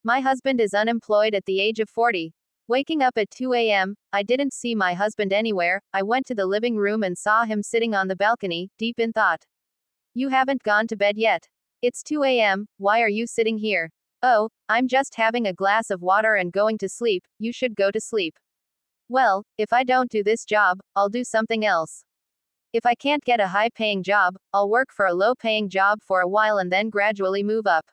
My husband is unemployed at the age of 40. Waking up at 2 a.m., I didn't see my husband anywhere. I went to the living room and saw him sitting on the balcony, deep in thought. You haven't gone to bed yet. It's 2 a.m., why are you sitting here? Oh, I'm just having a glass of water and going to sleep. You should go to sleep. Well, if I don't do this job, I'll do something else. If I can't get a high-paying job, I'll work for a low-paying job for a while and then gradually move up.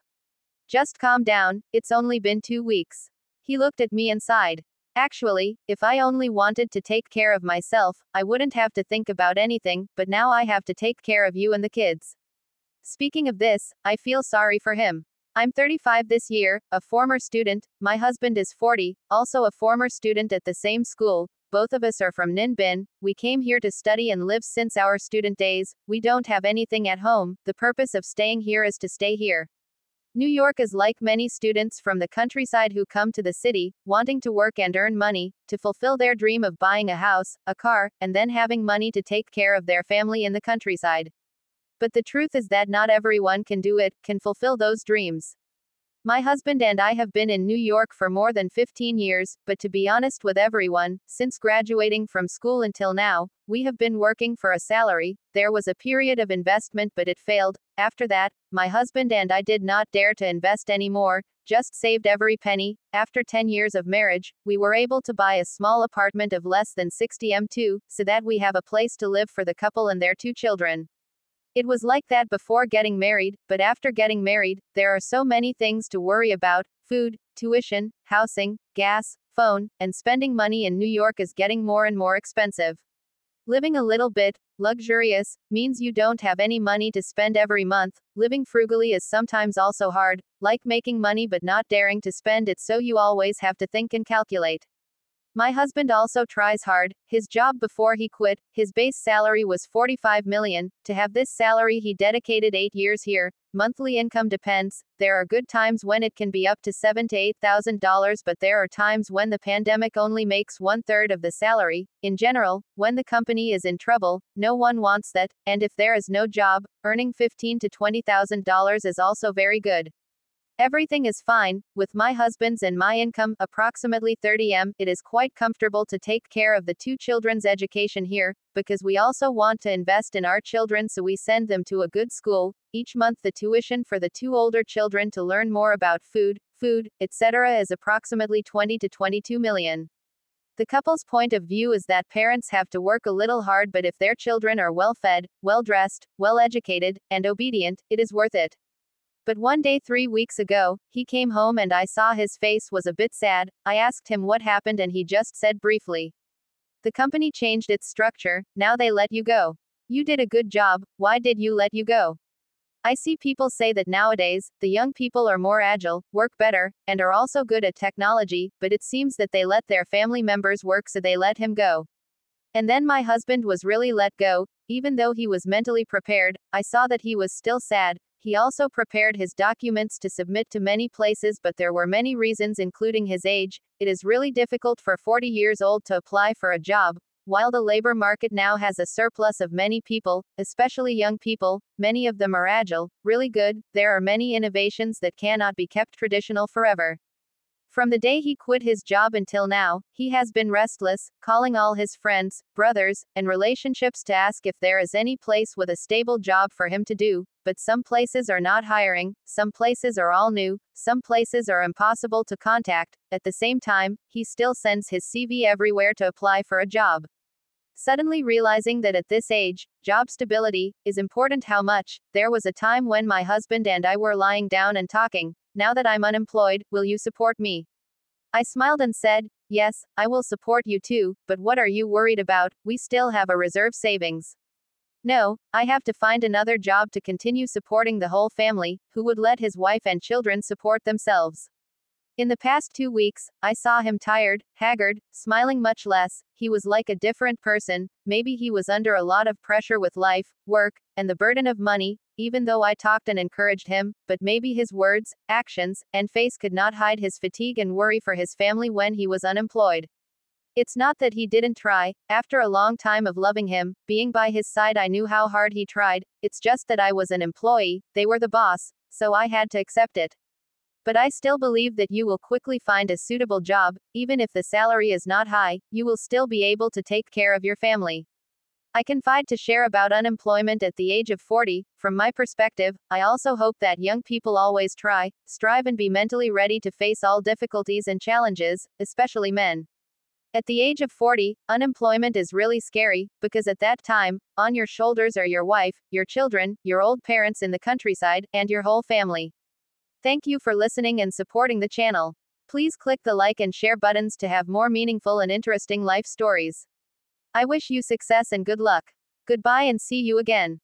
Just calm down, it's only been 2 weeks. He looked at me and sighed. Actually, if I only wanted to take care of myself, I wouldn't have to think about anything, but now I have to take care of you and the kids. Speaking of this, I feel sorry for him. I'm 35 this year, a former student, my husband is 40, also a former student at the same school. Both of us are from MBbank. We came here to study and live since our student days. We don't have anything at home. The purpose of staying here is to stay here. New York is like many students from the countryside who come to the city, wanting to work and earn money, to fulfill their dream of buying a house, a car, and then having money to take care of their family in the countryside. But the truth is that not everyone can do it, can fulfill those dreams. My husband and I have been in New York for more than 15 years, but to be honest with everyone, since graduating from school until now, we have been working for a salary. There was a period of investment but it failed. After that, my husband and I did not dare to invest anymore, just saved every penny. After 10 years of marriage, we were able to buy a small apartment of less than 60 m2, so that we have a place to live for the couple and their 2 children. It was like that before getting married, but after getting married, there are so many things to worry about: food, tuition, housing, gas, phone, and spending money in New York is getting more and more expensive. Living a little bit luxurious means you don't have any money to spend every month. Living frugally is sometimes also hard, like making money but not daring to spend it, so you always have to think and calculate. My husband also tries hard. His job before he quit, his base salary was $45 million. To have this salary, he dedicated 8 years here. Monthly income depends. There are good times when it can be up to $7,000 to $8,000, but there are times when the pandemic only makes 1/3 of the salary. In general, when the company is in trouble, no one wants that, and if there is no job, earning $15,000 to $20,000 is also very good. Everything is fine. With my husband's and my income, approximately 30 m, it is quite comfortable to take care of the 2 children's education here, because we also want to invest in our children, so we send them to a good school. Each month the tuition for the 2 older children to learn more about food, etc. is approximately 20 to 22 million. The couple's point of view is that parents have to work a little hard, but if their children are well fed, well dressed, well educated, and obedient, it is worth it. But one day 3 weeks ago, he came home and I saw his face was a bit sad. I asked him what happened and he just said briefly, "The company changed its structure, now they let you go. You did a good job, why did you let you go?" I see people say that nowadays, the young people are more agile, work better, and are also good at technology, but it seems that they let their family members work, so they let him go. And then my husband was really let go. Even though he was mentally prepared, I saw that he was still sad. He also prepared his documents to submit to many places, but there were many reasons, including his age. It is really difficult for 40 years old to apply for a job. While the labor market now has a surplus of many people, especially young people, many of them are agile, really good. There are many innovations that cannot be kept traditional forever. From the day he quit his job until now, he has been restless, calling all his friends, brothers, and relationships to ask if there is any place with a stable job for him to do, but some places are not hiring, some places are all new, some places are impossible to contact. At the same time, he still sends his CV everywhere to apply for a job. Suddenly realizing that at this age, job stability is important. How much? There was a time when my husband and I were lying down and talking. "Now that I'm unemployed, will you support me?" I smiled and said, "Yes, I will support you too, but what are you worried about? We still have a reserve savings." "No, I have to find another job to continue supporting the whole family. Who would let his wife and children support themselves?" In the past 2 weeks, I saw him tired, haggard, smiling much less. He was like a different person. Maybe he was under a lot of pressure with life, work, and the burden of money, even though I talked and encouraged him, but maybe his words, actions, and face could not hide his fatigue and worry for his family when he was unemployed. It's not that he didn't try. After a long time of loving him, being by his side, I knew how hard he tried. It's just that I was an employee, they were the boss, so I had to accept it. But I still believe that you will quickly find a suitable job, even if the salary is not high, you will still be able to take care of your family. I confide to share about unemployment at the age of 40. From my perspective, I also hope that young people always try, strive, and be mentally ready to face all difficulties and challenges, especially men. At the age of 40, unemployment is really scary, because at that time, on your shoulders are your wife, your children, your old parents in the countryside, and your whole family. Thank you for listening and supporting the channel. Please click the like and share buttons to have more meaningful and interesting life stories. I wish you success and good luck. Goodbye and see you again.